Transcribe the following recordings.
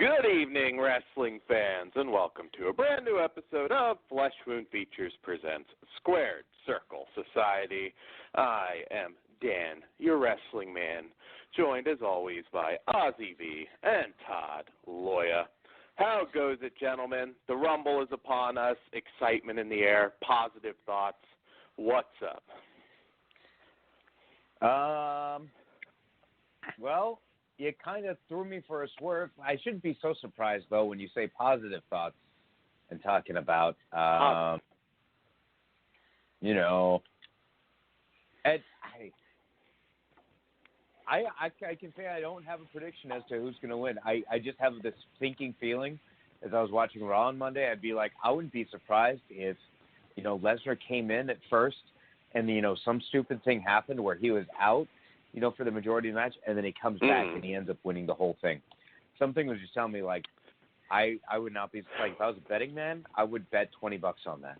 Good evening, wrestling fans, and welcome to a brand new episode of Flesh Wound Features presents Squared Circle Society. I am Dan, your wrestling man, joined as always by Ozzy V and Todd Loya. How goes it, gentlemen? The Rumble is upon us, excitement in the air, positive thoughts. What's up? Well, you kind of threw me for a swerve. I shouldn't be so surprised, though, when you say positive thoughts and talking about, you know, and I can say I don't have a prediction as to who's going to win. I just have this thinking feeling as I was watching Raw on Monday. I'd be like, I wouldn't be surprised if, you know, Lesnar came in at first and, you know, some stupid thing happened where he was out, you know, for the majority of the match, and then he comes back and he ends up winning the whole thing. Something was just telling me, like, I would not be, like, if I was a betting man, I would bet $20 on that.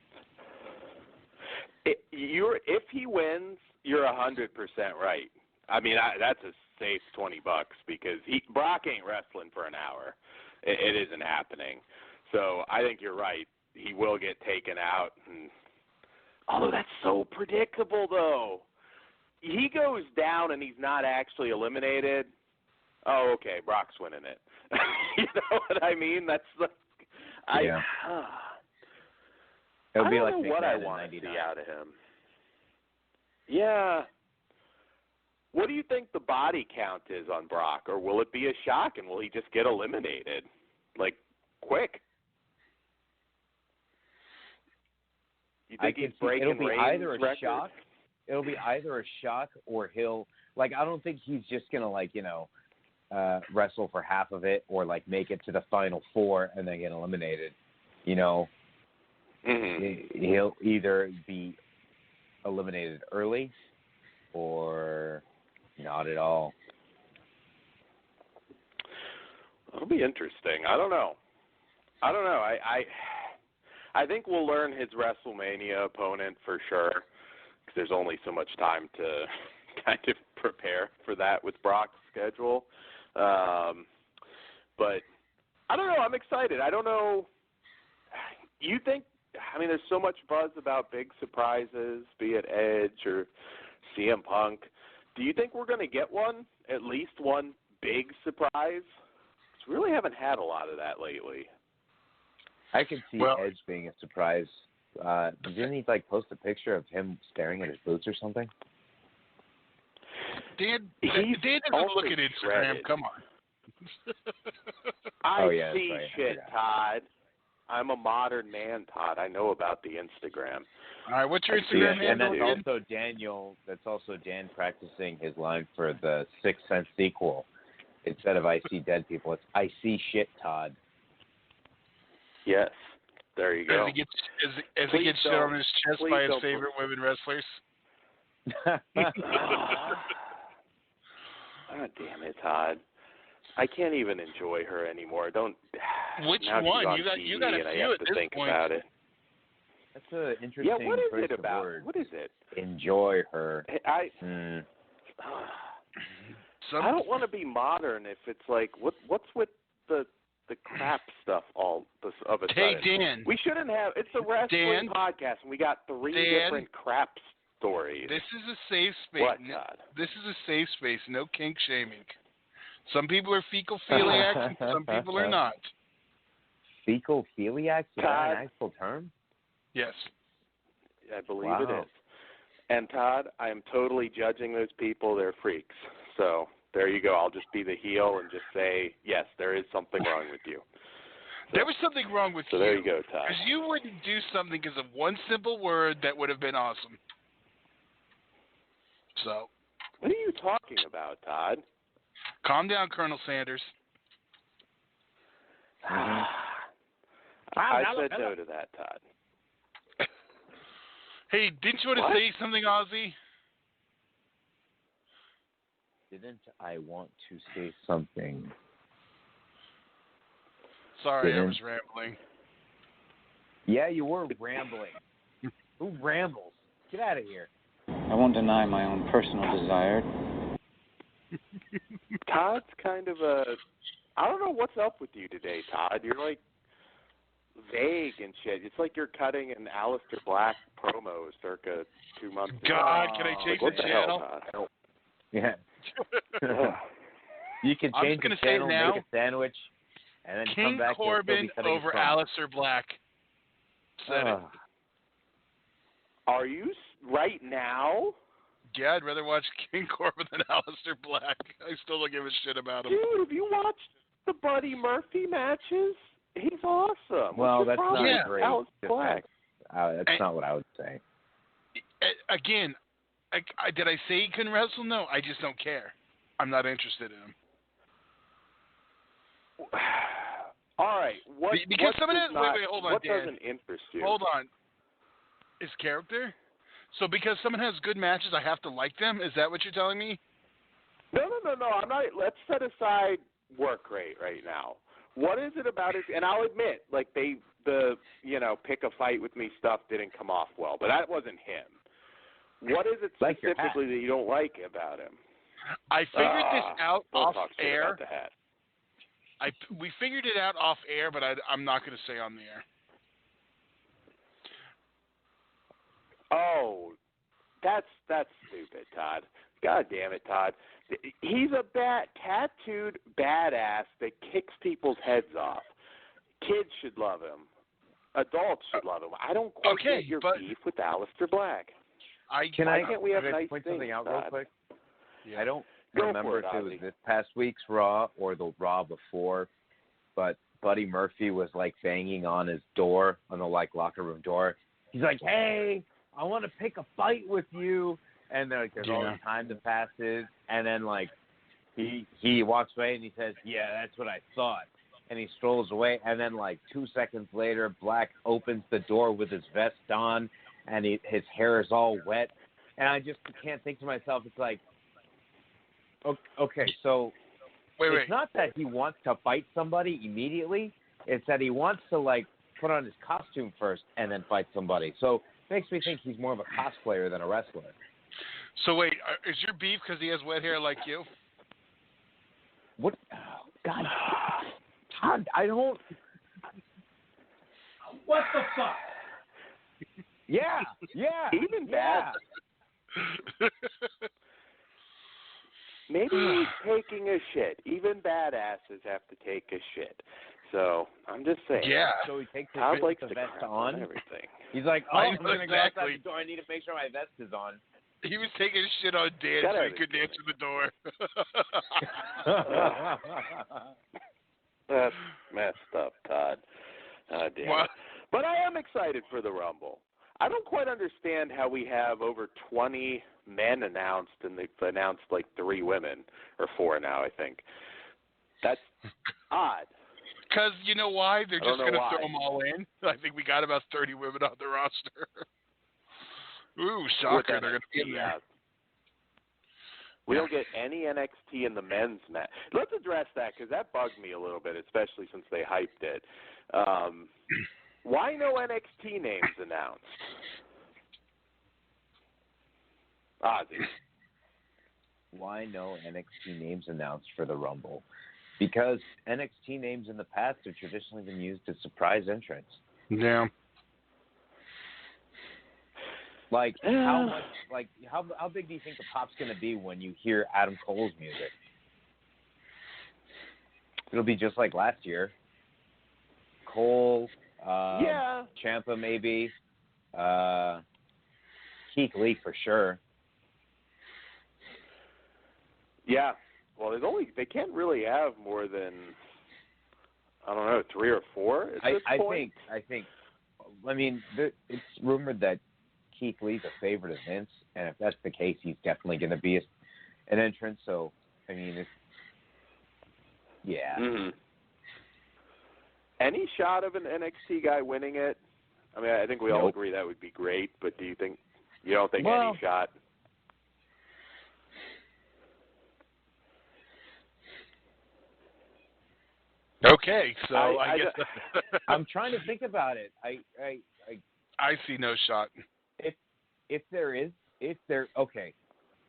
If he wins, you're 100% right. I mean, that's a safe $20 because Brock ain't wrestling for an hour. It isn't happening. So I think you're right. He will get taken out. Although that's so predictable, though. He goes down and he's not actually eliminated. Oh, okay, Brock's winning it. You know what I mean? That's like, Yeah. It'll be like know what I want to see out of him. Yeah. What do you think the body count is on Brock, or will it be a shock and will he just get eliminated, like, quick? You think he's breaking it'll be either a record? shock. It'll be either a shock or he'll, like, I don't think he's just going to, like, you know, wrestle for half of it or, like, make it to the final four and then get eliminated. You know, he'll either be eliminated early or not at all. It'll be interesting. I don't know. I think we'll learn his WrestleMania opponent for sure. There's only so much time to kind of prepare for that with Brock's schedule. But I don't know. I'm excited. I don't know. You think, I mean, there's so much buzz about big surprises, be it Edge or CM Punk. Do you think we're going to get one, at least one big surprise? Because we really haven't had a lot of that lately. I could see Edge being a surprise. Didn't he, like, post a picture of him staring at his boots or something? Dan doesn't look at Instagram. Shredded. Come on. I see shit, Todd. I'm a modern man, Todd. I know about the Instagram. All right, what's your Instagram handle? And that's also Dan practicing his line for the Sixth Sense sequel. Instead of I see dead people, it's I see shit, Todd. Yes. There you go. As he gets shit on his chest by his favorite women wrestlers. God damn it, Todd. I can't even enjoy her anymore. Which one? You got a few at this think point. about it. That's an interesting what is choice it about? of word. What is it? Enjoy her. I don't want to be modern if it's like what's with the crap stuff all of a sudden. Hey, Dan. We shouldn't have. It's a wrestling podcast, and we got three different crap stories. This is a safe space. What, Todd? This is a safe space. No kink shaming. Some people are fecal-philiacs, and some people are not. Fecal-philiacs? Is that an actual term? Yes. I believe it is. And, Todd, I am totally judging those people. They're freaks. So there you go. I'll just be the heel and just say, yes, there is something wrong with you. There was something wrong with you. So there you go, Todd. Because you wouldn't do something because of one simple word that would have been awesome. So. What are you talking about, Todd? Calm down, Colonel Sanders. I said no to that, Todd. Hey, didn't you want to say something, Ozzy? Didn't I want to say something? Sorry, I was rambling. Yeah, you were rambling. Who rambles? Get out of here. I won't deny my own personal desire. Todd's kind of a I don't know what's up with you today, Todd. You're like vague and shit. It's like you're cutting an Aleister Black promo circa 2 months ago. God, can I change What the the channel? hell, Todd? Yeah. You can I'm change just gonna the say channel, now, make a sandwich, and then King come back. You'll still Corbin be cutting over his promo. Aleister Black. Said it. Are you right now? Yeah, I'd rather watch King Corbin than Aleister Black. I still don't give a shit about him. Dude, have you watched the Buddy Murphy matches? He's awesome. Well, that's not Yeah. great. Aleister Black. That's not what I would say. Again, did I say he couldn't wrestle? No, I just don't care. I'm not interested in him. All right. Because someone has, wait, hold on, What Dan. doesn't interest you? Hold on. His character? So because someone has good matches, I have to like them? Is that what you're telling me? No. I'm not. Let's set aside work rate right now. What is it about it? And I'll admit, like the pick a fight with me stuff didn't come off well, but that wasn't him. What is it Like your specifically that you don't like about him? I figured this out don't off talk shit air. about the hat. We figured it out off air, but I'm not going to say on the air. Oh, that's stupid, Todd. God damn it, Todd. He's a tattooed badass that kicks people's heads off. Kids should love him. Adults should love him. I don't quite get your beef with Aleister Black. Why can't we have nice point something out real quick? Yeah. I don't Go remember for it, if it was Ozzy. this past week's Raw or the Raw before, but Buddy Murphy was like banging on his door, on the locker room door. He's like, "Hey, I want to pick a fight with you." And then there's all the time that passes, and then like he walks away and he says, "Yeah, that's what I thought." And he strolls away, and then like 2 seconds later, Black opens the door with his vest on, and his hair is all wet, and I just can't think to myself, it's like, okay, so it's not that he wants to fight somebody immediately, it's that he wants to like put on his costume first and then fight somebody. So it makes me think he's more of a cosplayer than a wrestler. So wait, is your beef because he has wet hair like you? What? Oh, God. Todd, I don't. What the fuck? Yeah. Even bad. Maybe he's taking a shit. Even badasses have to take a shit. So I'm just saying. Yeah. So he takes Todd his likes the to vest crap on. everything. He's like, I I'm know going to go outside exactly. the door. I need to make sure my vest is on. He was taking shit on Dan Get so out he of couldn't here. answer the door. That's messed up, Todd. Damn What? it. But I am excited for the Rumble. I don't quite understand how we have over 20 men announced, and they've announced like 3 women, or 4 now, I think. That's odd. Because you know why? They're I don't just going know to why. throw them all in. I think we got about 30 women on the roster. Ooh, shocker. With They're going to be in NXT, there. We don't get any NXT in the men's match. Let's address that because that bugged me a little bit, especially since they hyped it. Why no NXT names announced? Ozzy. Why no NXT names announced for the Rumble? Because NXT names in the past have traditionally been used as surprise entrants. Yeah. Like how much? Like how big do you think the pop's going to be when you hear Adam Cole's music? It'll be just like last year. Cole, Yeah. Ciampa maybe, Keith Lee for sure. Yeah. Well, they can't really have more than, I don't know, 3 or 4 at this point. I think. I mean, it's rumored that Keith Lee's a favorite of Vince, and if that's the case, he's definitely going to be an entrant. So, I mean, yeah. Mm-hmm. Any shot of an NXT guy winning it? I mean, I think we all agree that would be great, but you don't think any shot? Okay, so I guess I'm trying to think about it. I see no shot. Okay,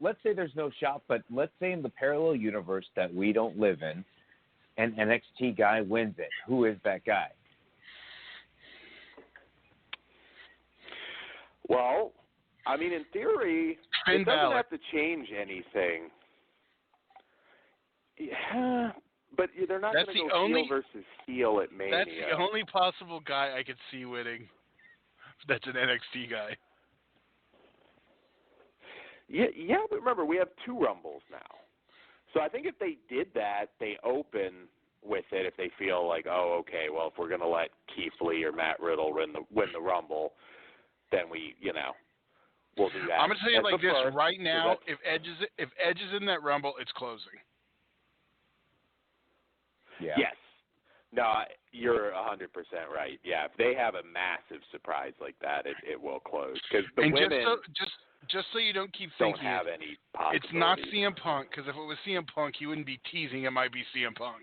let's say there's no shot, but let's say in the parallel universe that we don't live in, an NXT guy wins it. Who is that guy? Well, I mean, in theory, Finn it doesn't Balor. have to change anything. Yeah, but they're not going That's to the go only- heel versus heel at Mania. That's the only possible guy I could see winning. That's an NXT guy. Yeah, but remember, we have 2 Rumbles now. So I think if they did that, they open with it if they feel like, oh, okay, well, if we're going to let Keith Lee or Matt Riddle win the Rumble, then we'll do that. I'm going to tell you As like the this first, right so now. that's- If Edge is in that Rumble, it's closing. Yeah. Yes. No, you're 100% right. Yeah, if they have a massive surprise like that, it will close. Because the And women just so you don't keep don't thinking have any possibilities. it's not CM Punk, because if it was CM Punk, he wouldn't be teasing it might be CM Punk.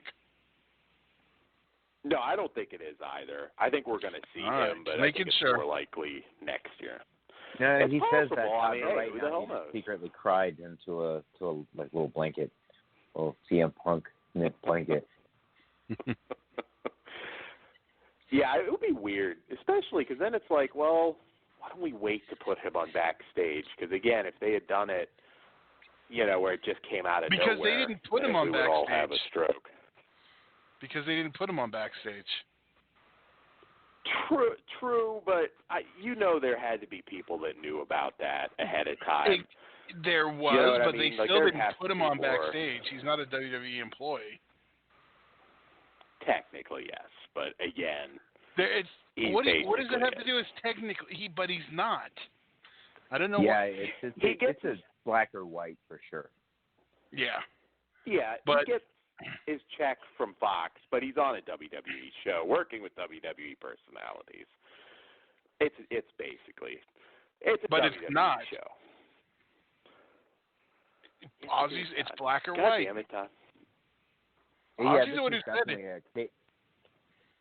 No, I don't think it is either. I think we're going to see All right, him, but I making think it's sure. more likely next year. No, It's he says that possible. I mean, hey, right who the now hell he just knows? secretly cried into a like little blanket, little CM Punk knit blanket. Yeah, it would be weird, especially because then it's like, well, why don't we wait to put him on backstage? Because again, if they had done it, where it just came out of Because nowhere, they didn't put him then on we would all have a backstage. stroke. Because they didn't put him on backstage. True, but there had to be people that knew about that ahead of time. There was, You know what I but mean? they Like, still there didn't has put to him be on more. backstage. He's not a WWE employee. Technically, yes, but again, he's What does it have basically to do with technically? But he's not. I don't know. Yeah, what, it's a black or white for sure. yeah. Yeah, But- he gets his check from Fox, but he's on a WWE show, working with WWE personalities. It's basically a But WWE it's not. show. Ozzy's, it's black or God white. damn it, Todd. Ozzy's this the one is who said definitely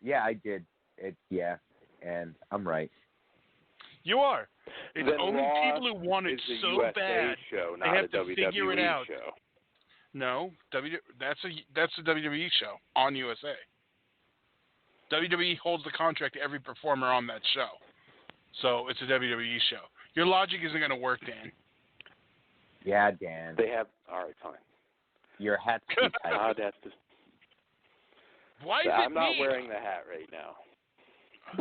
yeah, I did. And I'm right. You are. It's Then only Raw people who want it It's a so USA bad. show, they not have a to WWE figure it out. show. No, that's a WWE show on USA. WWE holds the contract to every performer on that show, so it's a WWE show. Your logic isn't going to work, Dan. Yeah, Dan. They have all right, fine. Your hat's too tight. That's just. Why is I'm it not me? wearing the hat right now.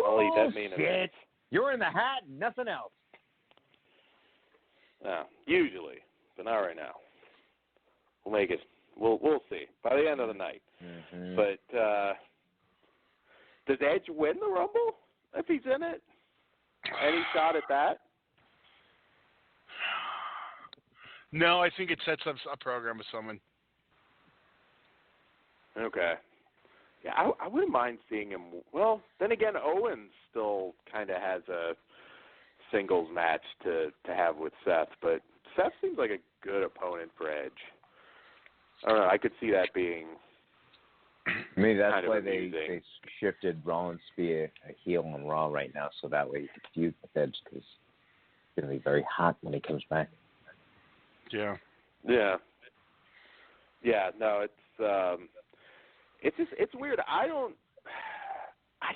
I'll eat that mean. Shit. You're in the hat, nothing else. Usually, but not right now. We'll make it. We'll see by the end of the night. Mm-hmm. But does Edge win the Rumble if he's in it? Any shot at that? No, I think it sets up a program with someone. Okay. Yeah, I wouldn't mind seeing him. Well, then again, Owens still kind of has a singles match to have with Seth, but Seth seems like a good opponent for Edge. I don't know. I could see that being. Maybe that's kind of why amusing. they shifted Rollins to be a heel on Raw right now, so that way he could feud with Edge, because it's going to be very hot when he comes back. Yeah. Yeah. Yeah. No, it's weird. I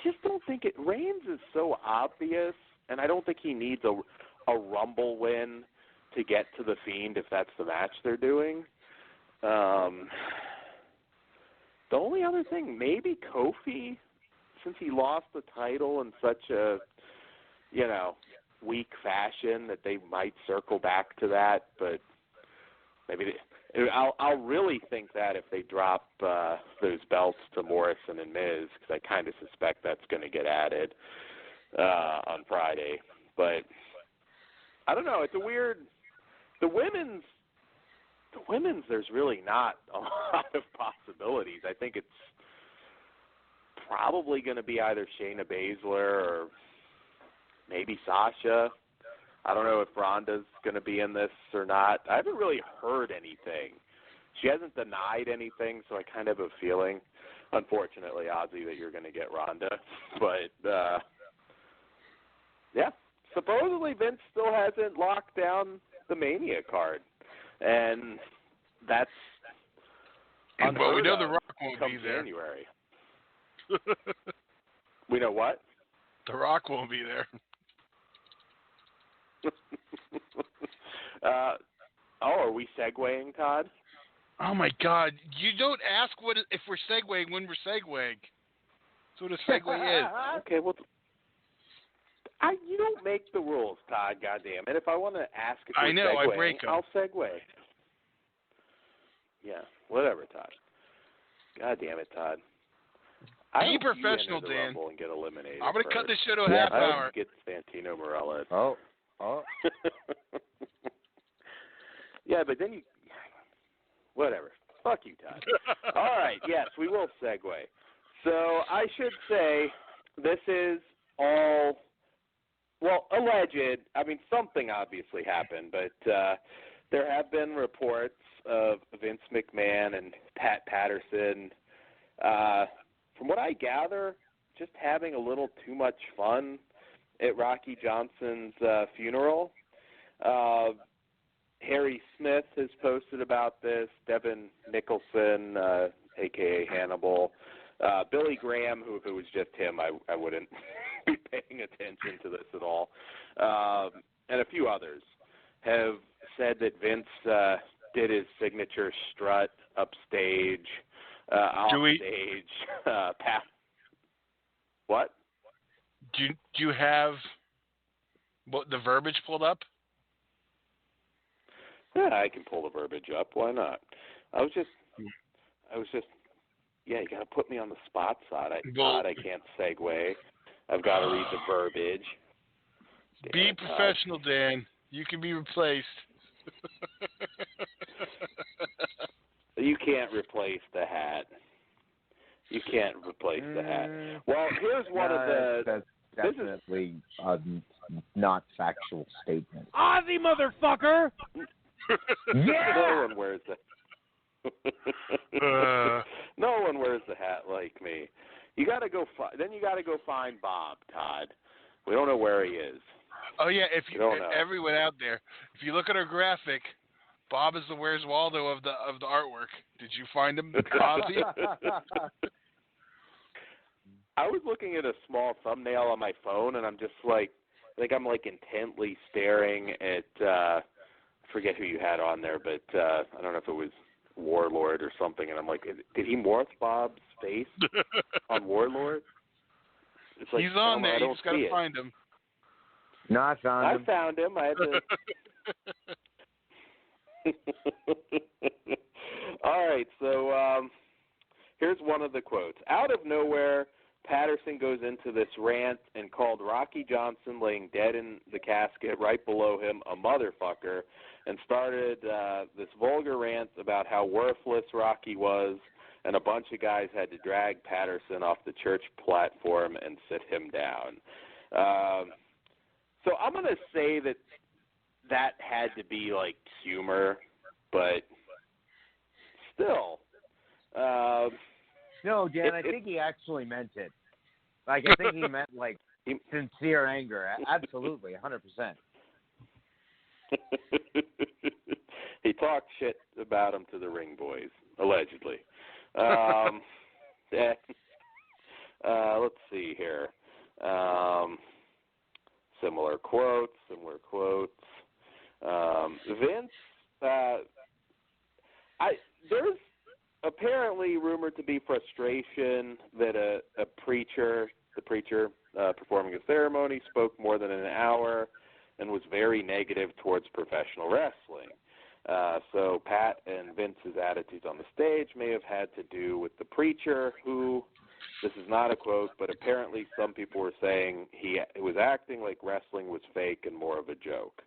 just don't think it. Reigns is so obvious, and I don't think he needs a Rumble win to get to the Fiend if that's the match they're doing. The only other thing, maybe Kofi, since he lost the title in such a, weak fashion, that they might circle back to that. But maybe I'll really think that if they drop those belts to Morrison and Miz, because I kind of suspect that's going to get added on Friday. But I don't know. It's a weird. The women's, there's really not a lot of possibilities. I think it's probably going to be either Shayna Baszler or maybe Sasha. I don't know if Ronda's going to be in this or not. I haven't really heard anything. She hasn't denied anything, so I kind of have a feeling, unfortunately, Ozzy, that you're going to get Ronda. But, yeah, supposedly Vince still hasn't locked down the Mania card. And that's Well, we know The of Rock won't come be there. January. We know what? The Rock won't be there. Are we segueing, Todd? Oh my God! You don't ask if we're segueing when we're segueing. That's what a segue is. Okay, well, you don't make the rules, Todd. Goddamn it! If I want to ask if we're I know, I segueing, break 'em. I'll segue. Yeah, whatever, Todd. God damn it, Todd. I Be hope professional, you enter the Dan. Rumble and get eliminated. I'm gonna first. cut this show to a Yeah, half I hope hour. you get Santino Morella. Oh. Yeah, but then you. Whatever. Fuck you, Todd. All right. Yes, we will segue. So I should say this is all, well, alleged. I mean, something obviously happened, but there have been reports of Vince McMahon and Pat Patterson, from what I gather, just having a little too much fun at Rocky Johnson's funeral. Harry Smith has posted about this. Devin Nicholson, a.k.a. Hannibal. Billy Graham, who if it was just him, I wouldn't be paying attention to this at all. And a few others have said that Vince did his signature strut upstage, offstage. What? Do you have the verbiage pulled up? Yeah, I can pull the verbiage up. Why not? I was just, yeah, you got to put me on the spot, Todd. I can't segue. I've got to read the verbiage. Be professional, Dan. You can be replaced. You can't replace the hat. You can't replace the hat. Well, here's one of the... That's definitely a not factual statement. Ozzy, motherfucker! Yeah! No one wears no one wears the hat like me. You got to go. Then you got to go find Bob, Todd. We don't know where he is. Oh yeah, don't know. Everyone out there, if you look at our graphic, Bob is the Where's Waldo of the artwork. Did you find him, Ozzy? I was looking at a small thumbnail on my phone, and I'm just like, I think I'm like intently staring at. I forget who you had on there, but I don't know if it was Warlord or something, and I'm like, did he morph Bob's face on Warlord? It's like, he's on there. You just got to it. find him. No, I found him. I found him. I had to. All right, so here's one of the quotes. Out of nowhere, Patterson goes into this rant and called Rocky Johnson, laying dead in the casket right below him, a motherfucker, and started this vulgar rant about how worthless Rocky was, and a bunch of guys had to drag Patterson off the church platform and sit him down. So I'm going to say that had to be, like, humor, but still. No, Dan, I think he actually meant it. Like, I think he meant, like, sincere anger. Absolutely, 100%. He talked shit about him to the ring boys, allegedly. Let's see here. Similar quotes. Vince, there's apparently rumored to be frustration that the preacher performing a ceremony spoke more than an hour and was very negative towards professional wrestling. So Pat and Vince's attitudes on the stage may have had to do with the preacher, who, this is not a quote, but apparently some people were saying he was acting like wrestling was fake and more of a joke.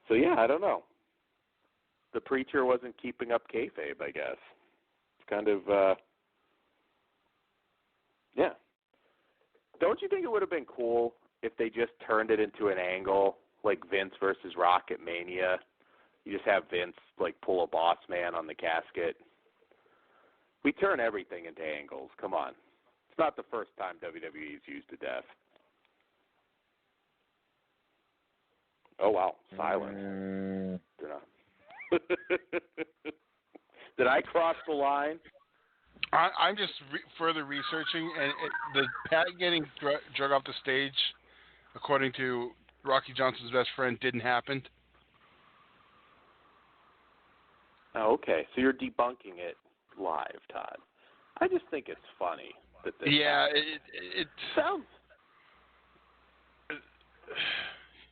So yeah, I don't know. The preacher wasn't keeping up kayfabe, I guess. It's kind of, yeah. Don't you think it would have been cool if they just turned it into an angle, like Vince versus Rock at Mania? You just have Vince, like, pull a boss man on the casket. We turn everything into angles. Come on. It's not the first time WWE's used to death. Oh, wow. Silence. They're not. Did I cross the line? I'm just further researching, and the Pat getting drug off the stage, according to Rocky Johnson's best friend, didn't happen. Oh, okay. So you're debunking it live, Todd. I just think it's funny that this it sounds.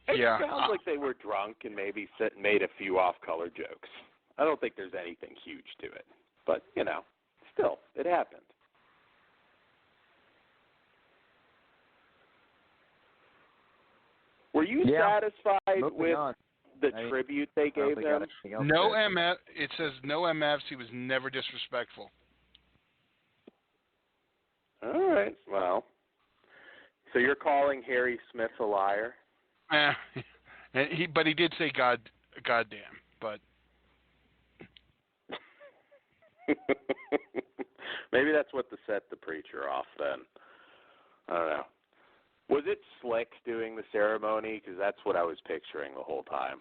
It yeah. sounds like they were drunk and maybe made a few off-color jokes. I don't think there's anything huge to it, but still, it happened. Were you satisfied with the tribute they gave them? No MF. It says no MFs. He was never disrespectful. All right. Well, so you're calling Harry Smith a liar? But he did say goddamn. But maybe that's what set the preacher off. Then I don't know. Was it Slick doing the ceremony? Because that's what I was picturing the whole time.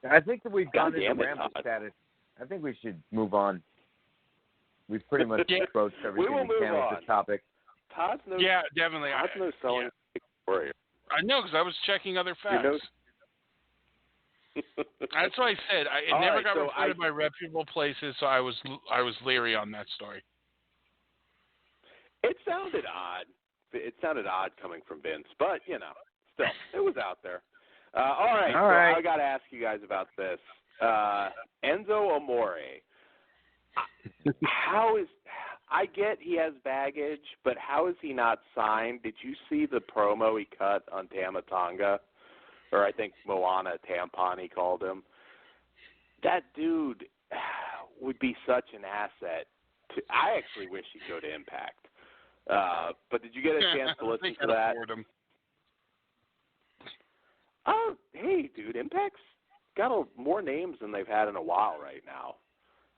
I think that we've gone into Rambo status. I think we should move on. We've pretty much broached everything we can with the topic. Todd's no, definitely. Todd's no selling warrior. I know, because I was checking other facts. That's what I said. It never got reported by reputable places, so I was leery on that story. It sounded odd. It sounded odd coming from Vince, but still, it was out there. All right. I got to ask you guys about this. Enzo Amore. I get he has baggage, but how is he not signed? Did you see the promo he cut on Tama Tonga? Or I think Moana Tampon he called him. That dude would be such an asset. I actually wish he'd go to Impact. But did you get a chance to listen to that? Oh, hey, dude, Impact's got more names than they've had in a while right now.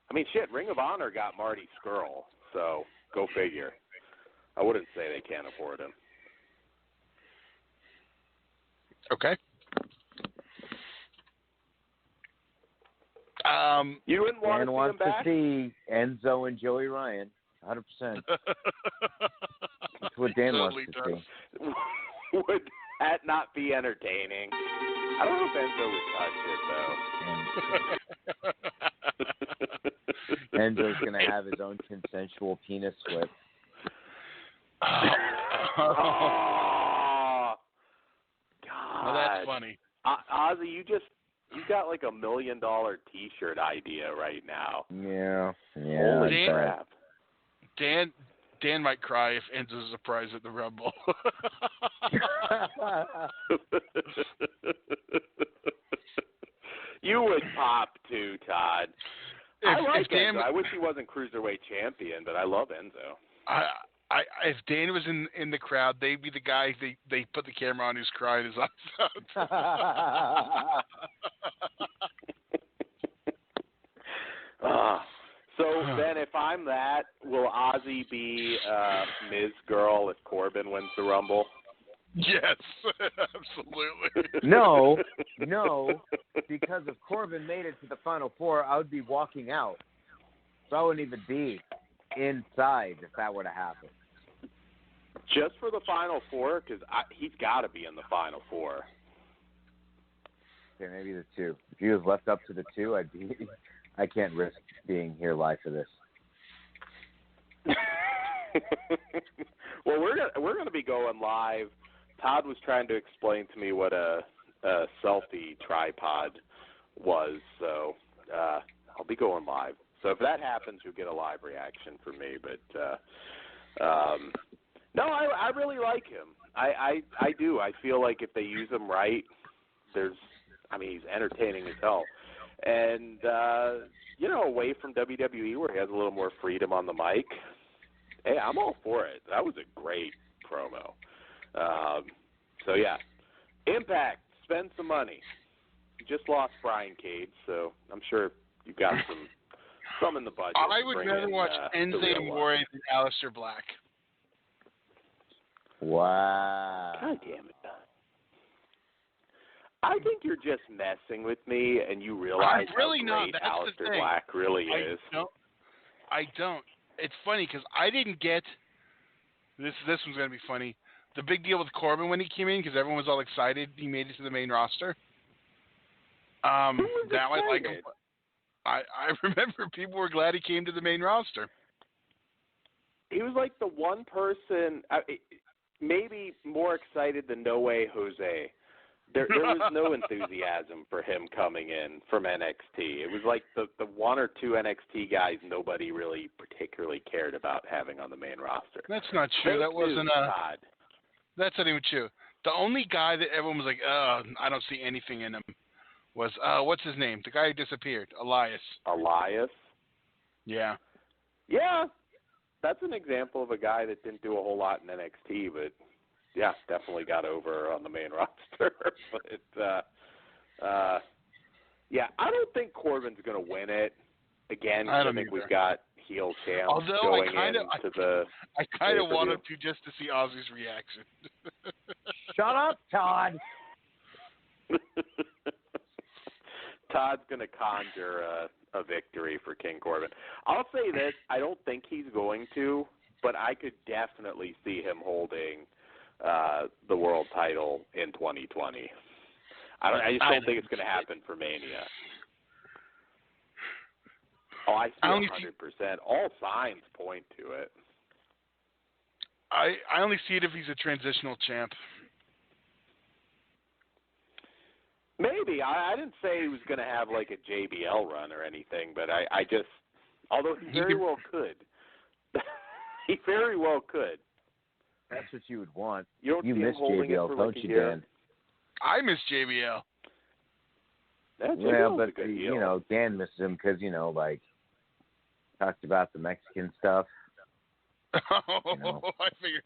I mean, shit, Ring of Honor got Marty Scurll, so go figure. I wouldn't say they can't afford him. Okay. You wouldn't want to see him back? To see Enzo and Joey Ryan, 100%. That's what Dan wants to see. Would that not be entertaining? I don't know if Enzo would touch it, though. Enzo's going to have his own consensual penis slip. Oh, God. Well, that's funny. Ozzy, you got like $1 million T-shirt idea right now. Yeah. Holy crap. Dan might cry if Enzo's a surprise at the Rumble. You would pop too, Todd. I like Enzo. I wish he wasn't Cruiserweight champion, but I love Enzo. If Dan was in the crowd, they'd be the guy they put the camera on who's crying his eyes out. So then if I'm that, will Ozzy be Ms. Girl if Corbin wins the Rumble? Yes, absolutely. No, because if Corbin made it to the Final Four, I would be walking out. So I wouldn't even be inside if that were to happen. Just for the Final Four? Because he's got to be in the Final Four. Okay, maybe the two. If he was left up to the two, I can't risk being here live for this. Well, we're gonna be going live. Todd was trying to explain to me what a selfie tripod was, so I'll be going live. So if that happens, you'll get a live reaction from me. But no, I really like him. I do. I feel like if they use him right, he's entertaining as hell. And, away from WWE where he has a little more freedom on the mic, hey, I'm all for it. That was a great promo. So, yeah, Impact, spend some money. You just lost Brian Cage, so I'm sure you've got some in the budget. I would rather watch Enzo Amore than Aleister Black. Wow. God damn it. I think you're just messing with me, and you realize I'm really how not. great That's the Aleister thing. Black really is. I don't. It's funny because I didn't get this. This one's gonna be funny. The big deal with Corbin when he came in because everyone was all excited he made it to the main roster. Who was Now I like him. excited? I remember people were glad he came to the main roster. He was like the one person, maybe more excited than No Way Jose. There was no enthusiasm for him coming in from NXT. It was like the one or two NXT guys nobody really particularly cared about having on the main roster. That's not true. That wasn't Todd. That's not even true. The only guy that everyone was like, I don't see anything in him was, what's his name? The guy who disappeared, Elias. Elias? Yeah. Yeah. That's an example of a guy that didn't do a whole lot in NXT, but yeah, definitely got over on the main roster. But yeah, I don't think Corbin's going to win it again. I don't think either. we've got heel champs Although going I kind of wanted to just to see Ozzy's reaction. Shut up, Todd. Todd's going to conjure a victory for King Corbin. I'll say this, I don't think he's going to, but I could definitely see him holding the world title in 2020. I just don't think it's going to happen for Mania. Oh, I see 100%. All signs point to it. I only see it if he's a transitional champ. Maybe. I didn't say he was going to have like a JBL run or anything, but I just, although he very well could. He very well could. That's what you would want. You miss JBL, don't you, Dan? I miss JBL. Yeah, but Dan misses him because like talked about the Mexican stuff. I figured.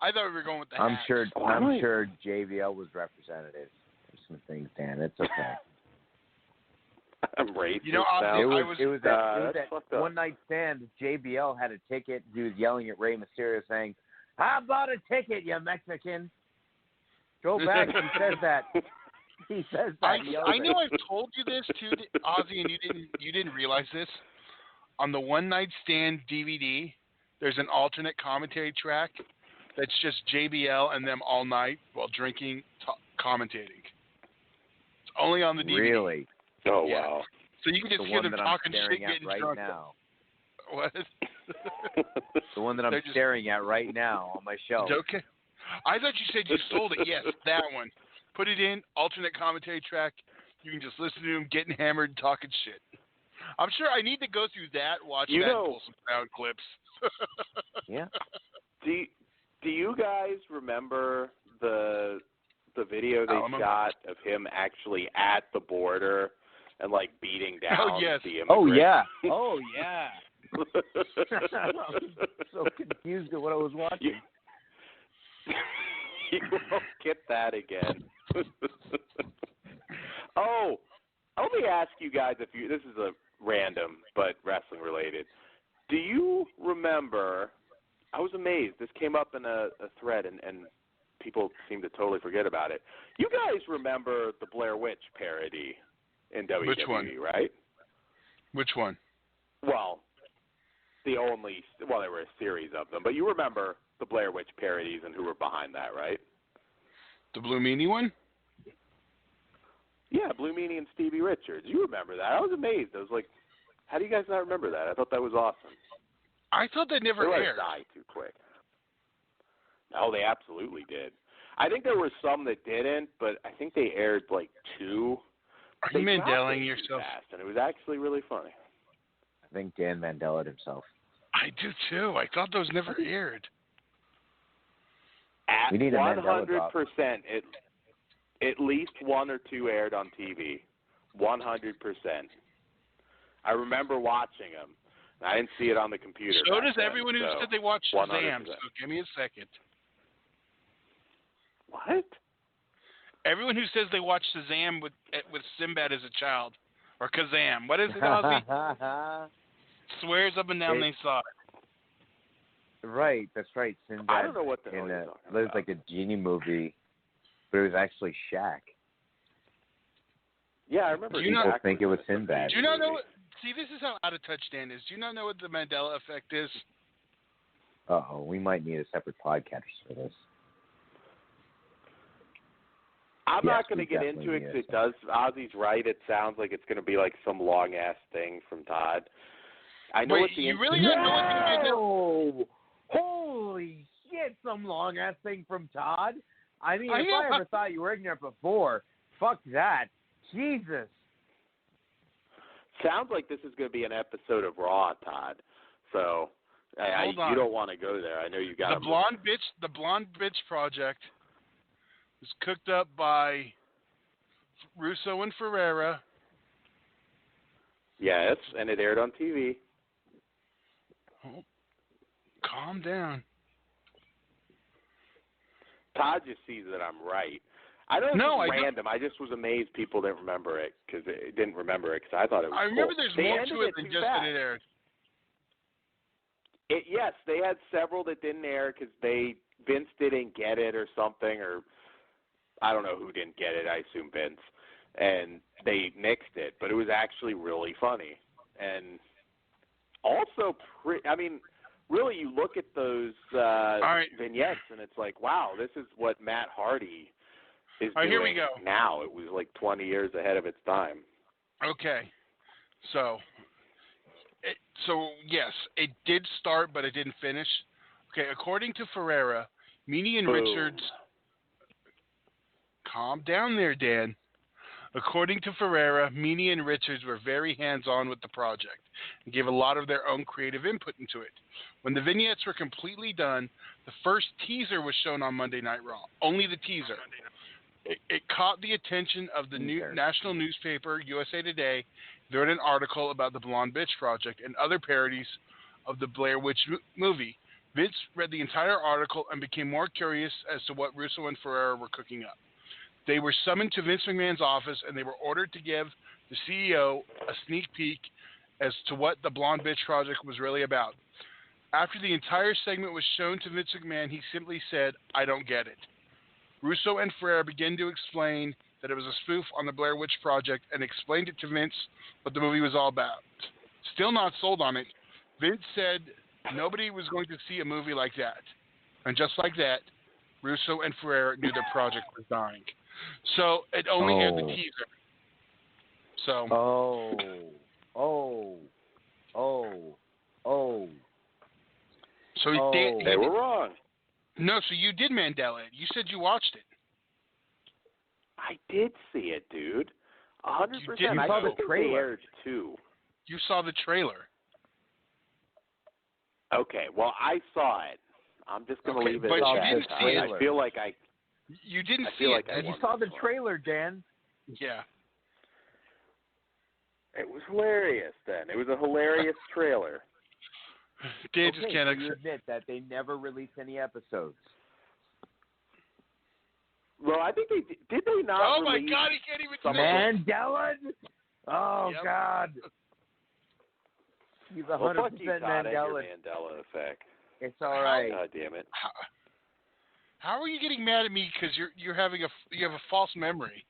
I thought we were going with the. I'm sure JBL was representative for some things, Dan. It's okay. I'm racist. It was that one night stand. JBL had a ticket. He was yelling at Rey Mysterio, saying, "How about a ticket, you Mexican?" Go back. He says that. He says that. I know I've told you this too, Ozzy, and you didn't realize this. On the One Night Stand DVD, there's an alternate commentary track that's just JBL and them all night while drinking, commentating. It's only on the DVD. Really? Oh, yeah. wow. So you can just hear them talking shit, getting right drunk. Now. What? The one that I'm staring at right now on my shelf. Okay. I thought you said you sold it. Yes, that one. Put it in, alternate commentary track. You can just listen to them getting hammered and talking shit. I'm sure I need to go through that, watch that, and pull some sound clips. Yeah. Do you guys remember the video they shot of him actually at the border and like beating down the immigrants? Oh yeah. Oh yeah. I was so confused at what I was watching. You won't get that again. Oh, let me ask you guys this is a random but wrestling related. Do you remember, I was amazed, this came up in a thread and people seem to totally forget about it. You guys remember the Blair Witch parody in WWE, Which one? Right? Which one? Well, there were a series of them, but you remember the Blair Witch parodies and who were behind that, right? The Blue Meanie one? Yeah, Blue Meanie and Stevie Richards. You remember that. I was amazed. I was like, how do you guys not remember that? I thought that was awesome. I thought that never aired. They died too quick. No, they absolutely did. I think there were some that didn't, but I think they aired like 2. Are you Mandeling yourself? Fast, and it was actually really funny. I think Dan Mandela'd himself. I do too. I thought those never aired. At we need 100%, at least 1 or 2 aired on TV. 100%. I remember watching them. I didn't see it on the computer. So does everyone who said they watched Shazam. 100%. So give me a second. What? Everyone who says they watched Shazam with Sinbad as a child, or Kazam. What is it, Ozzy? Swears up and down they saw it. Right, that's right. Sinbad. I don't know what the hell you're talking about. It was like a genie movie, but it was actually Shaq. Yeah, I remember. Do you not People think it was Sinbad. Do you not know what? See, this is how out of touch Dan is. Do you not know what the Mandela effect is? Uh-oh, we might need a separate podcast for this. I'm Yes, not going to we get definitely into it need because a it does. Ozzy's right. It sounds like it's going to be like some long ass thing from Todd. I know Wait, what the you really don't know what the Mandela? No! Holy shit, some long-ass thing from Todd. I mean, if I ever thought you were ignorant before, fuck that. Jesus. sounds like this is going to be an episode of Raw, Todd. So Hold on. you don't want to go there. I know you got The Blonde Bitch project was cooked up by Russo and Ferreira. Yes, and it aired on TV. Oh, calm down. Todd just sees that I'm right. I know it's random. I just was amazed people didn't remember it because I thought it was I remember cool. there's They more ended to it than too just fast. that it aired. Yes, they had several that didn't air because Vince didn't get it or something, or I don't know who didn't get it. I assume Vince, and they nixed it. But it was actually really funny, and also really, you look at those vignettes, and it's like, wow, this is what Matt Hardy is doing here we go. now. It was like 20 years ahead of its time. Okay, so yes, it did start, but it didn't finish. Okay, according to Ferreira, Meany and Boom. Richards. Calm down there, Dan. According to Ferreira, Meany and Richards were very hands-on with the project and gave a lot of their own creative input into it. When the vignettes were completely done, the first teaser was shown on Monday Night Raw. Only the teaser. It caught the attention of the national newspaper, USA Today. They wrote an article about the Blonde Bitch project and other parodies of the Blair Witch movie. Vince read the entire article and became more curious as to what Russo and Ferreira were cooking up. They were summoned to Vince McMahon's office, and they were ordered to give the CEO a sneak peek as to what the Blonde Bitch project was really about. After the entire segment was shown to Vince McMahon, he simply said, "I don't get it." Russo and Ferreira began to explain that it was a spoof on the Blair Witch Project and explained it to Vince what the movie was all about. Still not sold on it, Vince said nobody was going to see a movie like that. And just like that, Russo and Ferreira knew their project was dying. So it only aired the teaser. So. So They were wrong. No, so you did Mandela it. You said you watched it. I did see it, dude. 100%. You I saw the trailer. They aired too. You saw the trailer. Okay, well, I saw it. I'm just going to leave it but at you that. didn't see it. I feel like You didn't I see feel it. like I You won saw the this one. trailer, Dan. Yeah. It was hilarious then. It was a hilarious trailer. Dan just can't you admit that they never released any episodes. Well, I think did they not Oh my release God, he can't even some say it. Mandela? Oh, Yep. God. He's 100% Well, fuck you, Todd, and your Mandela. Mandela effect. It's all right. God damn it. How are you getting mad at me because you have a false memory?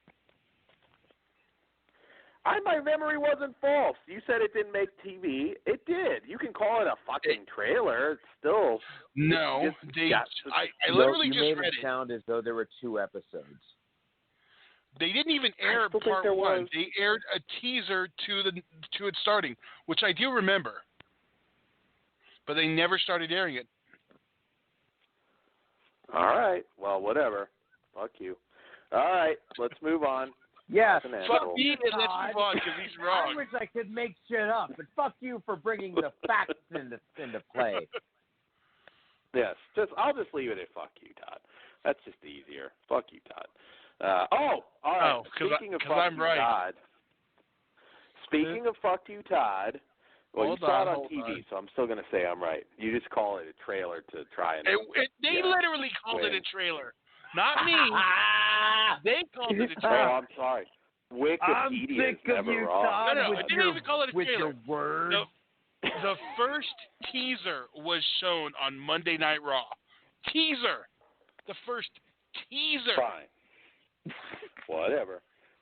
My memory wasn't false. You said it didn't make TV. It did. You can call it a fucking trailer. It's still. No, I No, literally you just made read it sound as though there were 2 episodes. They didn't even air still think part there 1. was. They aired a teaser to it starting, which I do remember. But they never started airing it. All right. Well, whatever. Fuck you. All right. Let's move on. Yeah, Fucking Fuck asshole. me and let's move on because he's wrong. I wish I could make shit up, but fuck you for bringing the facts into play. Yes. I'll just leave it at fuck you, Todd. That's just easier. Fuck you, Todd. All right. Oh, 'cause Speaking of fuck I'm you, right. Todd. Speaking of fuck you, Todd. Well, Hold you saw it on hold TV, on. so I'm still going to say I'm right. You just call it a trailer to try and. They literally called it a trailer, not me. They called it a Oh, trailer. I'm sorry. I'm Wikipedia is sick of never you, wrong. Todd, No, with I didn't your, even call it a with trailer. your words. The first teaser was shown on Monday Night Raw. Teaser. The first teaser. Fine. Whatever.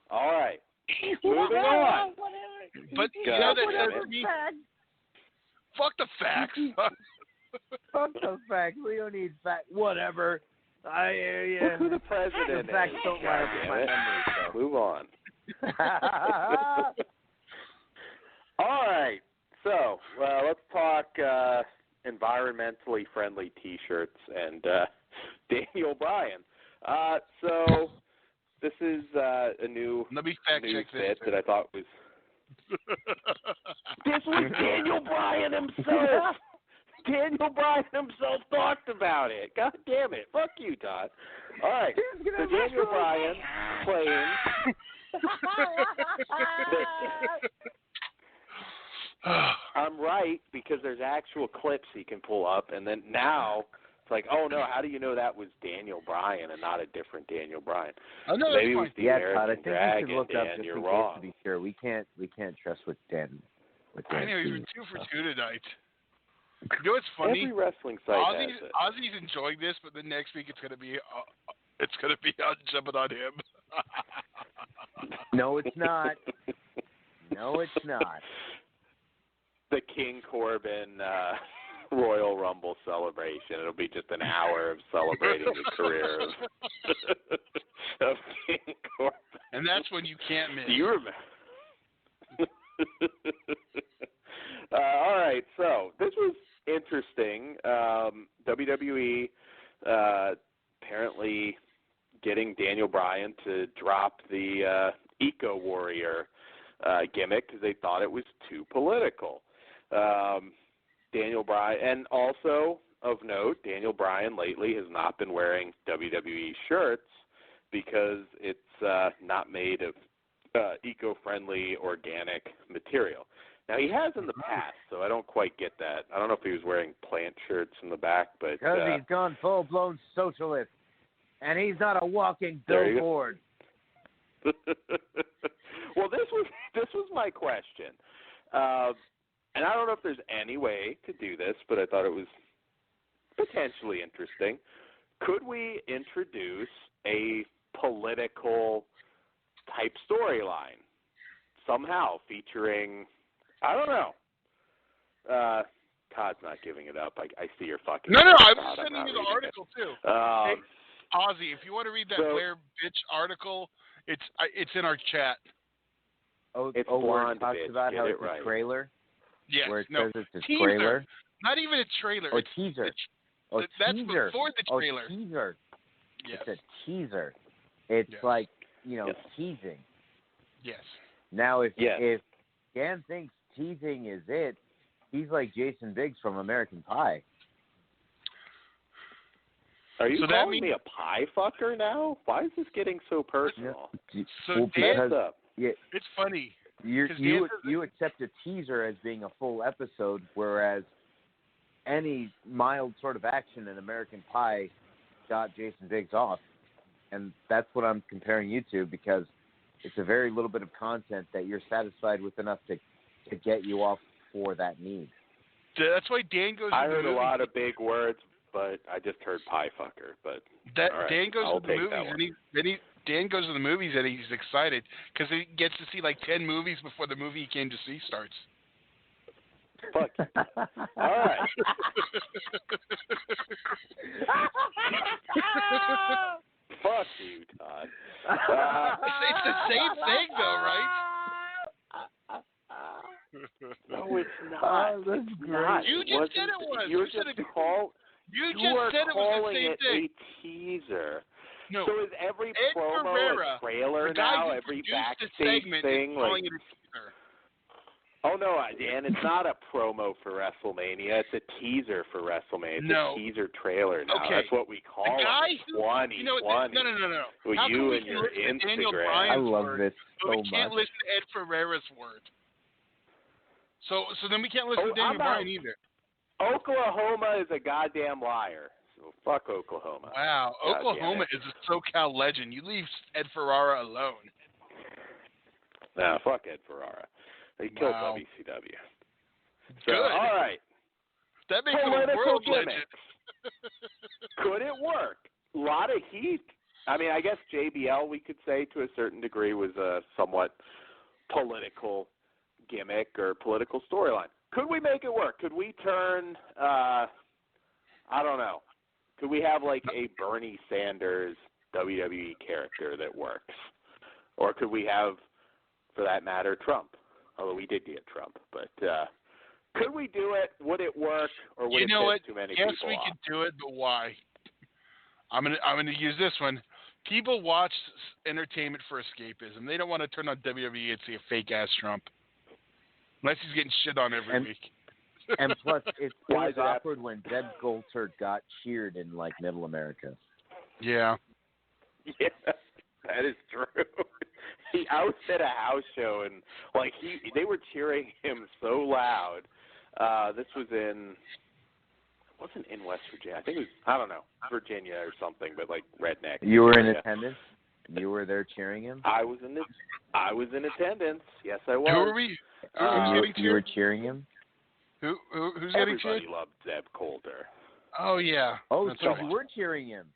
All right. Moving on. But you God know that damn says it. to me, fuck the facts. Fuck the facts. We don't need facts. Whatever. I hear you. Look who the president The facts is. don't God line up with damn my it. memory, so. Move on. All right. So let's talk environmentally friendly T-shirts and Daniel Bryan. So this is a new Let me fact news check this. bit that I thought was. This was Daniel Bryan himself. Daniel Bryan himself talked about it. God damn it. Fuck you, Todd. All right. So Daniel Bryan claims I'm right because there's actual clips he can pull up, and then now it's like, oh no, how do you know that was Daniel Bryan and not a different Daniel Bryan? Oh, no, Maybe it that's was fine. the Todd, I American think you Dragon, should look up Dan. just You're in wrong. case to be sure. We can't trust what Dan. I know he's 2 for 2 tonight. You know what's funny? Every wrestling site has it. Ozzy's enjoying this, but then next week it's gonna be on jumping on him. No, it's not. No, it's not. The King Corbin Royal Rumble celebration. It'll be just an hour of celebrating the career of King Corbin. And that's when you can't miss. Do you remember? All right, so this was interesting. WWE apparently getting Daniel Bryan to drop the Eco Warrior gimmick because they thought it was too political. Daniel Bryan, and also of note, Daniel Bryan lately has not been wearing WWE shirts because it's not made of eco-friendly organic material. Now, he has in the past, so I don't quite get that. I don't know if he was wearing plant shirts in the back, but Because he's gone full-blown socialist, and he's not a walking There you go. billboard. Well, this was my question, and I don't know if there's any way to do this, but I thought it was potentially interesting. Could we introduce a political type storyline somehow featuring, I don't know. Todd's not giving it up. I see your fucking. No, I was Todd, I'm sending not you the reading article it. too. Hey, Ozzy, if you want to read that Blair bitch article, it's in our chat. It's where it blonde, talks bitch. about Get how it it's right. a trailer? Yes, Where it no, says it's a teaser. trailer? Not even a trailer. Or It's teaser. It's, that's teaser. before the trailer. Teaser. Yes. It's a teaser. It's Yes. like, Yes. teasing. Yes. Now, if Yes. Dan thinks teasing is it, he's like Jason Biggs from American Pie. Are you So that calling means- me a pie fucker now? Why is this getting so personal? So Well, Dan, because What's up? it's funny. you 'cause Dan says you accept a teaser as being a full episode, whereas any mild sort of action in American Pie got Jason Biggs off, and that's what I'm comparing you to, because it's a very little bit of content that you're satisfied with enough to get you off for that need. That's why Dan goes. I to the heard a movies. lot of big words, but I just heard pie fucker. But That all right, Dan goes I'll to the take that movies, one. Dan goes to the movies and he's excited because he gets to see like 10 movies before the movie he came to see starts. Fuck. All right. Fuck you, Todd. It's the same thing, though, right? No, it's not. Oh, that's It's great. not. You just said it was. You're You said just it- call. You You just are said it was the calling same it thing. a teaser. No, So is every Ed promo Ferreira, a trailer the guy now? who Every produced the backstage segment thing, is like calling it a teaser. oh no, Dan, it's not a promo for WrestleMania. It's a teaser for WrestleMania. It's No. a teaser trailer now. Okay. That's what we call The guy it. who, 2020. you know, no. Well, How come you we and can your listen to Daniel Instagram. I Bryan's love word, this but so we can't much. listen to Ed Ferreira's word. So then we can't listen to Daniel I'm not- Bryan either. Oklahoma is a goddamn liar. So fuck Oklahoma. Wow, God Oklahoma damn is a SoCal legend. You leave Ed Ferreira alone. Nah, fuck Ed Ferrara. He killed Wow. WCW. So, Good. all right. That makes him a Political world gimmicks. legend. Could it work? A lot of heat I mean, I guess JBL, we could say to a certain degree, was a somewhat political gimmick or political storyline. Could we make it work? Could we turn, I don't know, could we have like a Bernie Sanders WWE character that works? Or could we have, for that matter, Trump? Although we did get Trump. But could we do it? Would it work? Or would it piss too many people off? Yes, we could do it, but why? I'm gonna use this one. People watch entertainment for escapism. They don't want to turn on WWE and see a fake-ass Trump. Unless he's getting shit on every week. And plus, it was awkward when Zeb Goldberg got cheered in, like, Middle America. Yeah. Yeah, that is true. I was at a house show, and, like, they were cheering him so loud. This was it wasn't in West Virginia. I think it was, I don't know, Virginia or something, but, like, redneck. You were in attendance? You were there cheering him? I was in attendance. Yes, I was. Who were we? You were cheering him? Who's getting cheered? Everybody loved Zeb Coulter. Oh, yeah. Oh, that's so right. you were cheering him.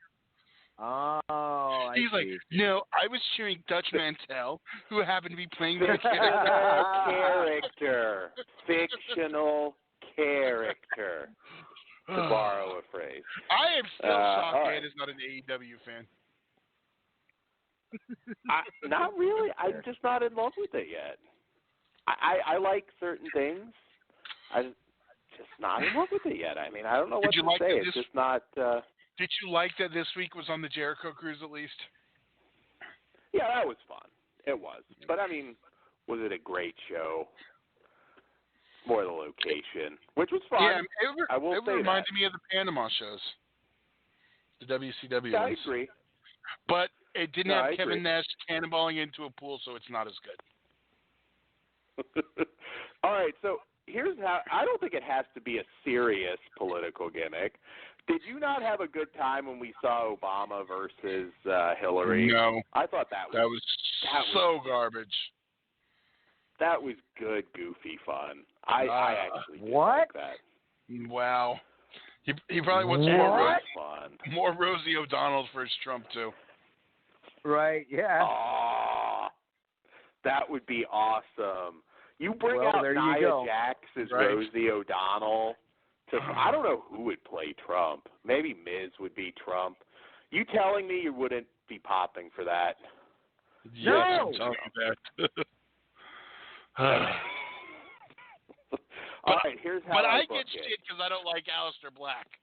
Oh, He's like, no, I was cheering Dutch Mantel, who happened to be playing the character. Fictional character, to borrow a phrase. I am still shocked Dan is not an AEW fan. Not really. I'm just not in love with it yet. I like certain things. I'm just not in love with it yet. I mean, I don't know what to say. It's just not... Did you like that this week was on the Jericho Cruise at least? Yeah, that was fun. It was. But, I mean, was it a great show? More the location, which was fun. Yeah, it reminded me of the Panama shows. The WCW Yeah, ones. I agree. But it didn't have Kevin Nash cannonballing into a pool, so it's not as good. All right, so here's how – I don't think it has to be a serious political gimmick. Did you not have a good time when we saw Obama versus Hillary? No. I thought that was so garbage. That was good, goofy fun. I actually did like that. Wow. He probably wants more Rosie O'Donnell for his Trump, too. Right, yeah. Oh, that would be awesome. You bring out Nia Jax as Rosie O'Donnell. I don't know who would play Trump. Maybe Miz would be Trump. You telling me you wouldn't be popping for that? Yes, I'm telling you that. All right, here's how I get shit because I don't like Aleister Black.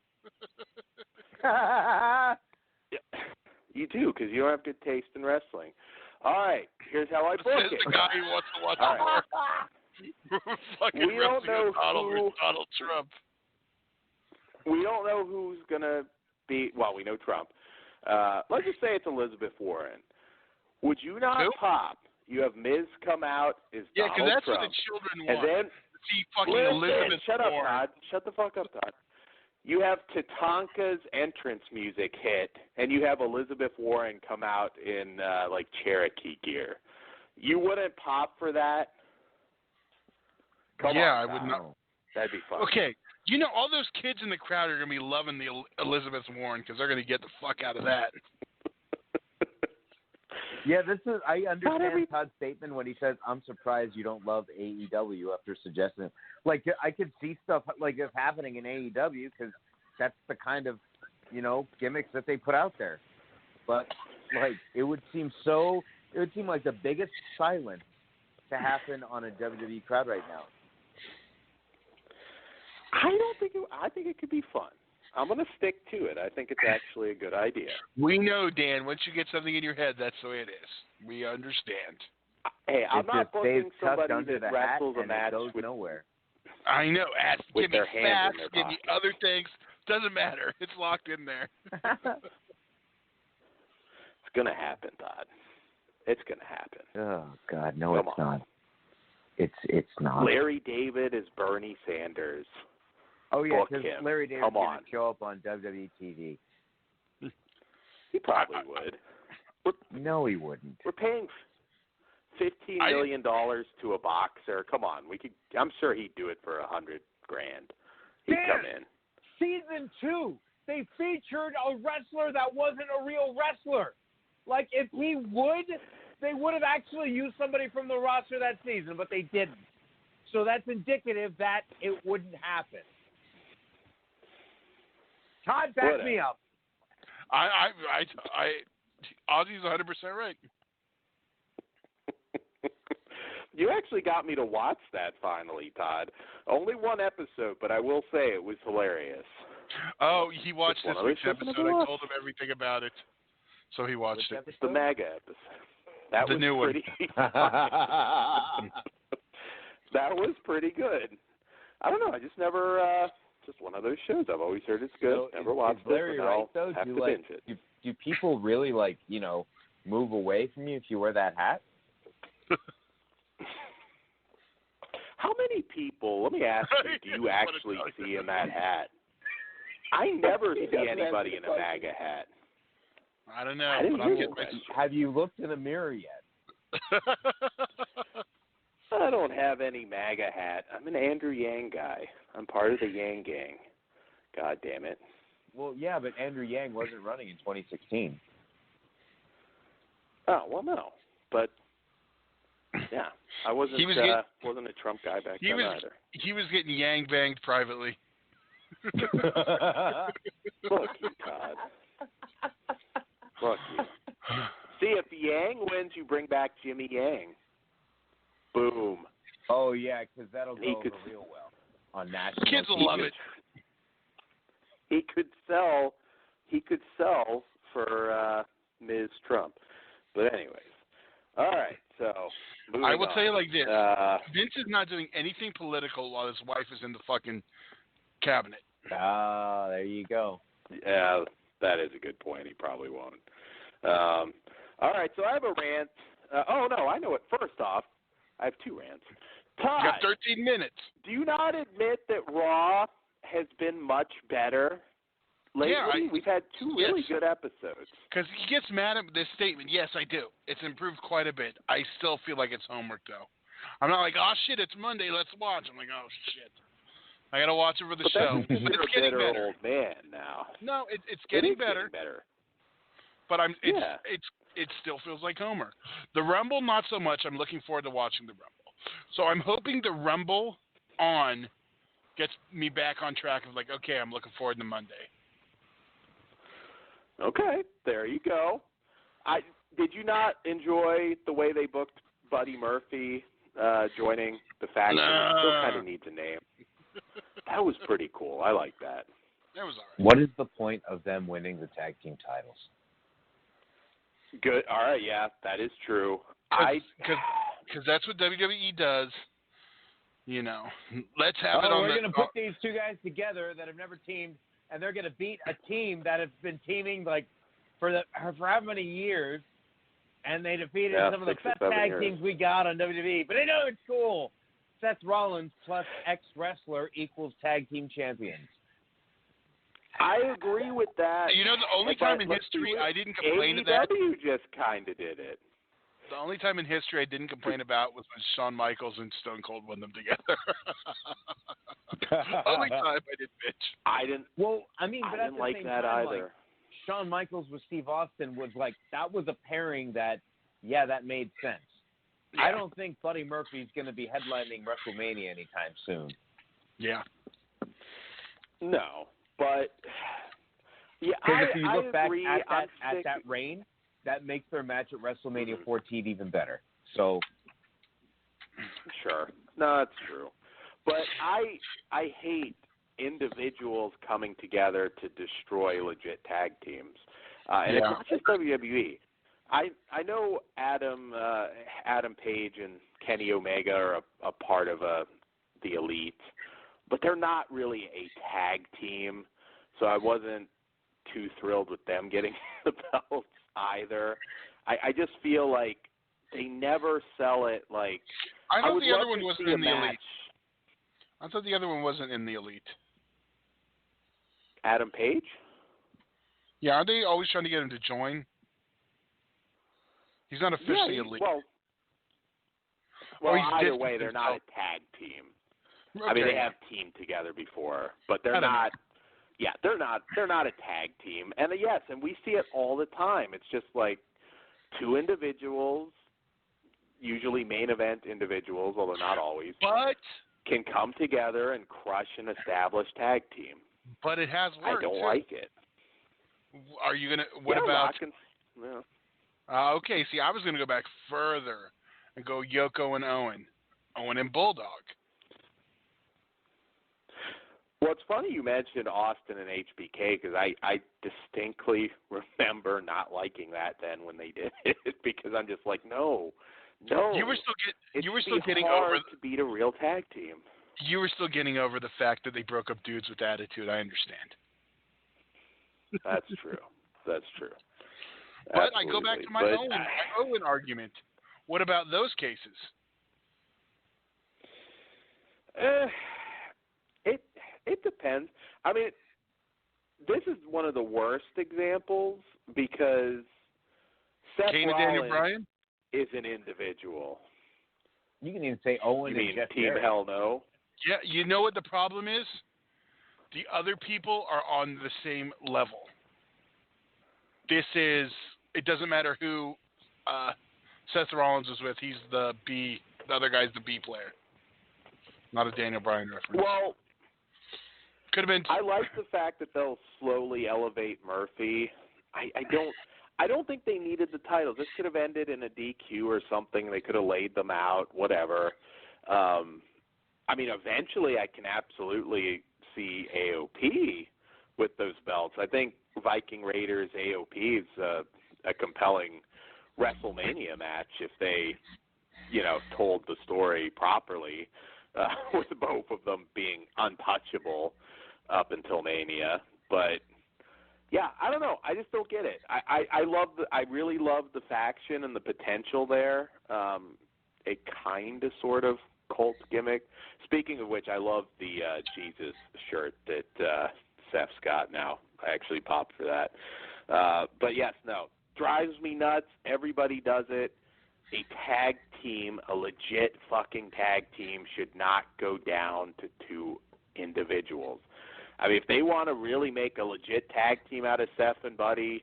Yeah, you do, because you don't have good taste in wrestling. All right, here's how I book it. The guy who wants to watch more. Fucking we don't know Donald Trump. We don't know who's going to be – well, we know Trump. Let's just say it's Elizabeth Warren. Would you not pop? You have Miz come out as Donald Trump. Yeah, because that's what the children want. And then – see fucking Elizabeth shut up, Warren. Todd. Shut the fuck up, Todd. You have Tatanka's entrance music hit, and you have Elizabeth Warren come out in, like, Cherokee gear. You wouldn't pop for that? Come on, I would not. That'd be fun. Okay. You know, all those kids in the crowd are going to be loving the Elizabeth Warren because they're going to get the fuck out of that. Yeah, I understand Todd's statement when he says, I'm surprised you don't love AEW after suggesting it. Like, I could see stuff like this happening in AEW because that's the kind of, gimmicks that they put out there. But, like, it would seem like the biggest silence to happen on a WWE crowd right now. I think it could be fun. I'm going to stick to it. I think it's actually a good idea. We know, Dan, once you get something in your head, that's the way it is. We understand. Hey, I'm not booking somebody that wrestles a match goes nowhere. I know. With give me their hands facts, in their give me other things. Doesn't matter. It's locked in there. It's going to happen, Todd. It's going to happen. Oh, God. No, it's not. It's not. Larry David is Bernie Sanders. Oh, yeah, because Larry David didn't show up on WWE TV. He probably would. No, he wouldn't. We're paying $15 million to a boxer. Come on, I'm sure he'd do it for $100,000. He'd come in. Season 2, they featured a wrestler that wasn't a real wrestler. Like, if he would, they would have actually used somebody from the roster that season, but they didn't. So that's indicative that it wouldn't happen. Todd, back me up. Ozzy's 100% right. You actually got me to watch that finally, Todd. Only one episode, but I will say it was hilarious. Oh, he watched It's this one of week's those shows episode. I I told him everything about it. So he watched it. It's the MAGA episode. That The was new one. pretty That was pretty good. I don't know. I just never, just one of those shows. I've always heard it's good. So never watched it, Larry but right, I'll though? have Do, to like, binge it. do people really, like, you know, move away from you if you wear that hat? How many people, let me ask you, do you actually see in that hat? I never see anybody in a MAGA hat. I don't know. I didn't but I'm hear getting that. Have you looked in the mirror yet? I don't have any MAGA hat. I'm an Andrew Yang guy. I'm part of the Yang gang. God damn it. Well, yeah, but Andrew Yang wasn't running in 2016. Oh, well, no. But, yeah, I wasn't, wasn't a Trump guy back then either. He was getting Yang banged privately. Fuck you, Todd. Fuck you. See, if Yang wins, you bring back Jimmy Yang. Boom. Oh, yeah, because that'll go He over could- real well on national Kids will TV. love it. He could sell for Ms. Trump. But anyways. All right, so moving I will on. tell you like this. Vince is not doing anything political while his wife is in the fucking cabinet. Ah, there you go. Yeah, that is a good point. He probably won't. All right, so I have a rant. Oh, no, I know it. First off, I have two rants. Todd, You got 13 minutes. do you not admit that Raw has been much better lately? Yeah, We've had two really yes. good episodes. Because he gets mad at this statement. Yes, I do. It's improved quite a bit. I still feel like it's homework, though. I'm not like, oh, shit, it's Monday. Let's watch. I'm like, oh, shit. I got to watch it for the But show. that's because But you're it's a getting bitter better. old man now. No, it's It getting is better. Getting better. But Yeah. it still feels like Homer. The Rumble, not so much. I'm looking forward to watching the Rumble. So I'm hoping the Rumble on gets me back on track of like, okay, I'm looking forward to Monday. Okay, there you go. Did you not enjoy the way they booked Buddy Murphy joining the faction? It still kind of needs a name. That was pretty cool. I like that. That was all right. What is the point of them winning the tag team titles? Good. All right. Yeah, that is true. Because that's what WWE does. You know, let's have it on we're the. going to put these two guys together that have never teamed, and they're going to beat a team that has been teaming like for how many years, and they defeated some of the 6 or best 7 tag years. teams we got on WWE. But I know it's cool. Seth Rollins plus ex-wrestler equals tag team champions. I agree with that. You know, the only time in history I didn't complain to that. AEW just kind of did it. The only time in history I didn't complain about was when Shawn Michaels and Stone Cold won them together. Only time I did bitch. I didn't. Well, I mean, but I at didn't the like same that time, either. like, Shawn Michaels with Steve Austin was like, that was a pairing that, yeah, that made sense. Yeah. I don't think Buddy Murphy's going to be headlining WrestleMania anytime soon. Yeah. No, but yeah, Because if you look back agree. at I'm that reign, that makes their match at WrestleMania 14 even better. So, Sure. No, that's true. But I hate individuals coming together to destroy legit tag teams. And it's not just WWE. I know Adam Page and Kenny Omega are a part of the Elite, but they're not really a tag team. So I wasn't too thrilled with them getting the belts either. I just feel like they never sell it like. I thought would the other love one to wasn't see a in the match. Elite. I thought the other one wasn't in the Elite. Adam Page? Yeah, aren't they always trying to get him to join? He's not officially Elite. Well, he's either distant way, they're not himself. a tag team. Okay. I mean, they have teamed together before, but they're I don't not. Yeah, they're not a tag team. And yes, and we see it all the time. It's just like two individuals, usually main event individuals, although not always, But can come together and crush an established tag team. it has worked. I don't too. like it. Are you gonna? What yeah, about? Rock and, yeah. Okay, see, I was gonna go back further and go Yoko and Owen and Bulldog. Well, it's funny you mentioned Austin and HBK because I distinctly remember not liking that then when they did it because I'm just like, no. You were still getting hard over to beat a real tag team. You were still getting over the fact that they broke up dudes with attitude. I understand. That's true. That's true. But Absolutely. I go back to my Owen argument. What about those cases? It depends. I mean, this is one of the worst examples because Seth Kane and Daniel Rollins Bryan is an individual. You can even say Owen You mean and Jeff Team Jarrett. Hell No? Yeah, you know what the problem is? The other people are on the same level. It doesn't matter who Seth Rollins is with. He's the other guy's the B player. Not a Daniel Bryan reference. Well, could have been. I like the fact that they'll slowly elevate Murphy. I don't think they needed the title. This could have ended in a DQ or something. They could have laid them out, whatever. I mean, eventually I can absolutely see AOP with those belts. I think Viking Raiders AOP is a compelling WrestleMania match if they, told the story properly, with both of them being untouchable up until Mania. But yeah, I don't know. I just don't get it. I really love the faction and the potential there. A kind of sort of cult gimmick. Speaking of which, I love the Jesus shirt that Seth's got now. I actually popped for that. But yes, no. Drives me nuts. Everybody does it. A tag team, a legit fucking tag team, should not go down to two individuals. I mean, if they want to really make a legit tag team out of Seth and Buddy,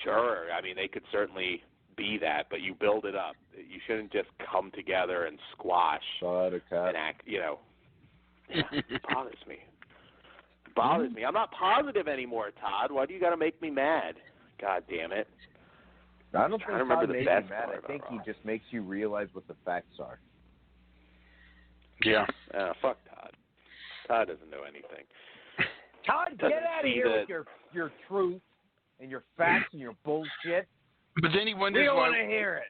sure. I mean, they could certainly be that, but you build it up. You shouldn't just come together and squash and act, It bothers me. It bothers me. I'm not positive anymore, Todd. Why do you got to make me mad? God damn it. I don't think Todd makes you mad. I think he Raw. just makes you realize what the facts are. Yeah. Fuck Todd. Todd doesn't know anything. Todd, get out of here with your truth and your facts and your bullshit. But then he wonders we don't why. want to hear it.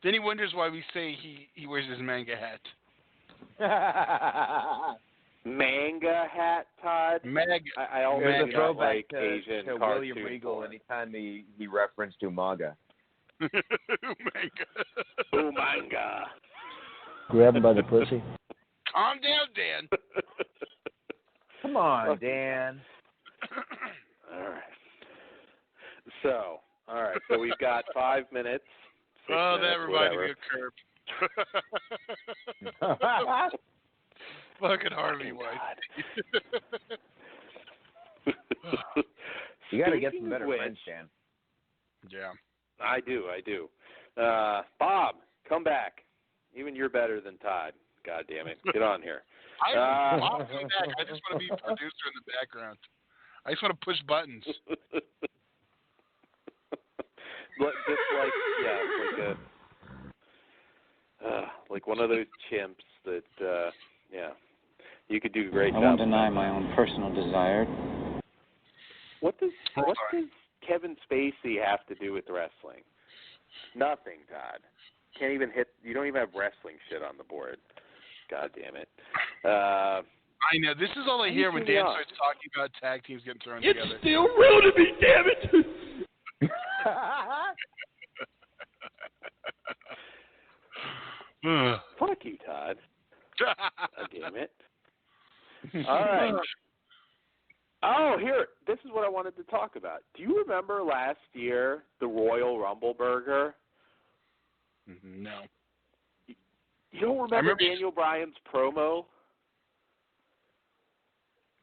Then he wonders why we say he wears his manga hat. Manga hat, Todd? I always There's a throwback like to Asian William cartoon Regal porn. anytime he referenced Umaga. Manga. Umanga. Grab him by the pussy. Calm down, Dan. Come on, Dan. All right. So we've got 5 minutes. 6 Oh, minutes, that reminded whatever. me of Curb. Fucking Harvey White. You got to get Speaking some better of which, friends, Dan. Yeah. I do. Bob, come back. Even you're better than Todd. God damn it. Get on here. I'll be back. I just want to be a producer in the background. I just want to push buttons. Like one of those chimps that, you could do a great I job. won't deny my own personal desire. What does Kevin Spacey have to do with wrestling? Nothing, Todd. Can't even hit. You don't even have wrestling shit on the board. God damn it. I know. This is all I hear when Dan starts talking about tag teams getting thrown together. It's still real to me, damn it! Fuck you, Todd. God damn it. All right. Oh, here. This is what I wanted to talk about. Do you remember last year the Royal Rumble burger? No. You don't remember Daniel Bryan's promo?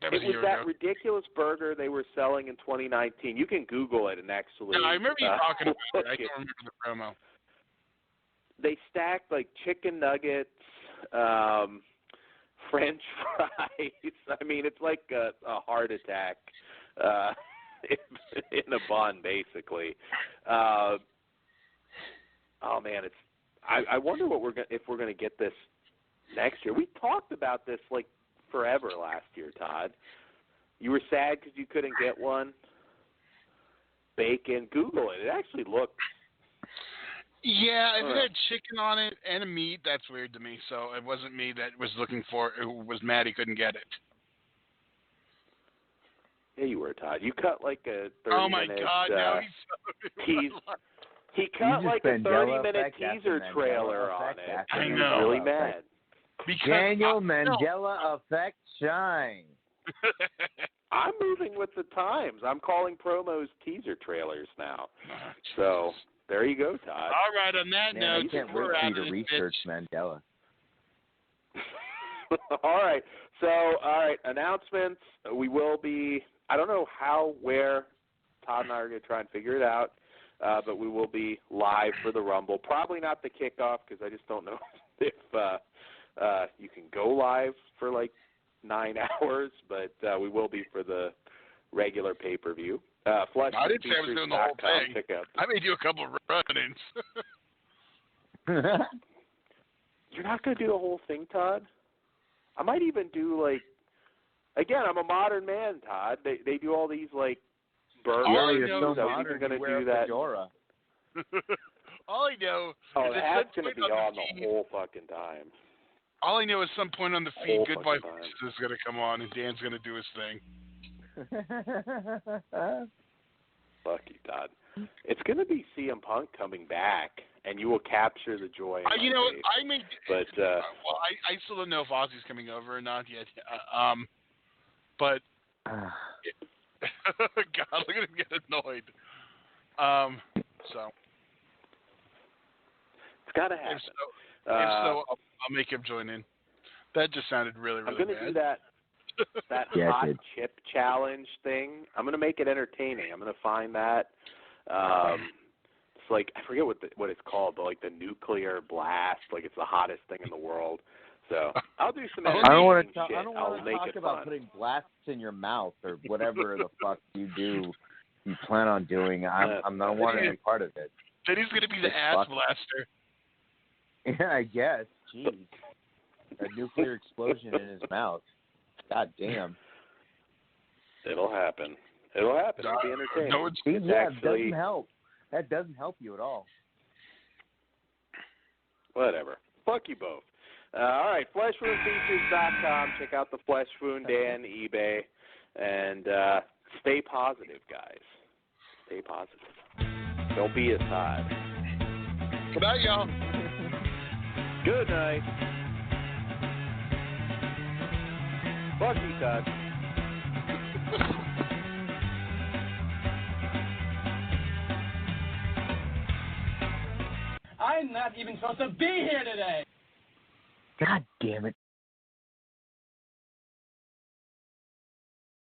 That It was a was year that ago. ridiculous burger they were selling in 2019. You can Google it and actually. No, I remember you talking about look it. I it. don't remember the promo. They stacked like chicken nuggets, French fries. I mean, it's like a heart attack in a bun, basically. Oh man, it's. I wonder what if we're gonna get this next year. We talked about this like forever last year, Todd. You were sad because you couldn't get one. Bacon. Google it. It actually looks. Yeah, if it had chicken on it and a meat, that's weird to me. So it wasn't me that was looking for it. It was mad he couldn't get it. Yeah, you were, Todd. You cut like a 30-minute Oh my God! Now he's tease. He cut like a 30-minute teaser Mandela trailer effect on it. after I He know. was really mad. because Daniel Mandela effect shine. I'm moving with the times. I'm calling promos teaser trailers now. So there you go, Todd. All right. On that Man, I note, can't wait we're for out you to of this research bitch. Mandela. All right. So, all right, announcements. We will be, I don't know how, where, Todd and I are going to try and figure it out, but we will be live for the Rumble. Probably not the kickoff because I just don't know if you can go live for like 9 hours, but we will be for the regular pay-per-view. I didn't say I was doing the whole thing. Check out. I made you a couple of run-ins. You're not going to do the whole thing, Todd? I might even do like, again, I'm a modern man, Todd. They do all these like burgers. All I you're know so I was modern. even going You to wear do a that. fedora. All I know Oh, is at that's some going to point be on the feed, the whole fucking time. all I know is some point on the feed, Whole Goodbye fucking time. Horses is going to come on, and Dan's going to do his thing. Fuck you, Todd. It's going to be CM Punk coming back, and you will capture the joy in my You know, face. I may. But well, I still don't know if Ozzy's coming over or not yet. But God, look at him get annoyed. So it's got to happen. if so, I'll make him join in. That just sounded really, really I'm going to bad. do that Yeah, hot dude. chip challenge thing. I'm going to make it entertaining. I'm going to find that. It's like, I forget what it's called, but like the nuclear blast. Like it's the hottest thing in the world. So I'll do some entertaining I don't want to shit. I don't I'll want to make talk it about fun. putting blasts in your mouth or whatever the fuck you do. You plan on doing. I'm not wanting to be part of it. Then he's going to be the It's ass fucking- blaster. Yeah, I guess. Jeez, a nuclear explosion in his mouth. God damn. It'll happen. It'll happen. It'll be entertaining. No, it's See, It's yeah, it actually- doesn't help. That doesn't help you at all. Whatever. Fuck you both. All right, FleshWoundFeatures.com. Check out the Flesh Wound Dan eBay. And stay positive, guys. Stay positive. Don't be a Todd. Good night, y'all. Good night. Fuck you, Todd. I'm not even supposed to be here today. God damn it.